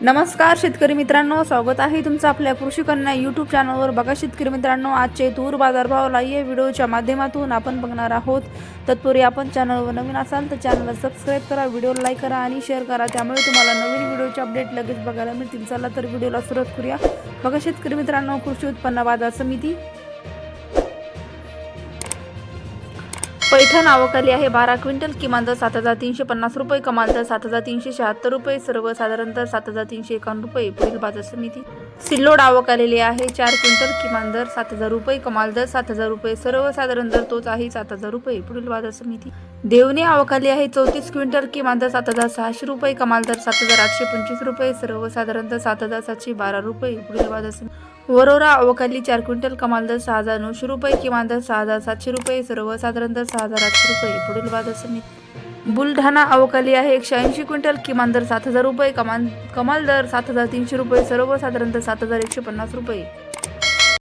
नमस्कार शेतकरी मित्रांनो, स्वागत आहे तुमचं आपल्या कृषी कन्या यूट्यूब चॅनलवर। बघा शेतकरी मित्रांनो, आजचे तूर बाजारभाव लाईव्ह व्हिडिओच्या माध्यमातून आपण बघणार आहोत। तत्पूर्वी आपण चॅनलवर नवीन असाल तर चॅनलला सबस्क्राईब करा, व्हिडिओला लाईक करा आणि शेअर करा, त्यामुळे तुम्हाला नवीन व्हिडिओचे अपडेट लगेच बघायला मिळतील। चला तर व्हिडिओला सुरुवात करूया। बघा शेतकरी मित्रांनो, कृषी उत्पन्न बाजार समिती पैठण आवक आली आहे 12 क्विंटल, किमान दर 7350 रुपये, कमाल दर 7376 रुपये, सर्वसाधारण दर 7351 रुपये। पुढील बाजार समिती सिल्लोड आवक आलेली आहे 4 क्विंटल, किमान दर 7000 रुपये, कमाल दर 7000 रुपये, सर्वसाधारण दर तोच आहे 7000 रुपये। पुढील बाजार समिती देवणी आवक आली आहे 34 क्विंटल, किमान दर 7600 रुपये, कमाल दर 7825 रुपये, सर्वसाधारण दर 7712 रुपये। पुढील बाजार समिती वरोरा आवक आली 4 क्विंटल, कमाल दर 6900 रुपये, किमान दर 6700 रुपये, सर्वसाधारण दर 6800 रुपये। पुढील बाजार समिती बुलढाणा आवक आली आहे 180 क्विंटल, किमान दर 7000 रुपये, कमाल दर 7300 रुपये, सर्वसाधारण दर 7150 रुपये।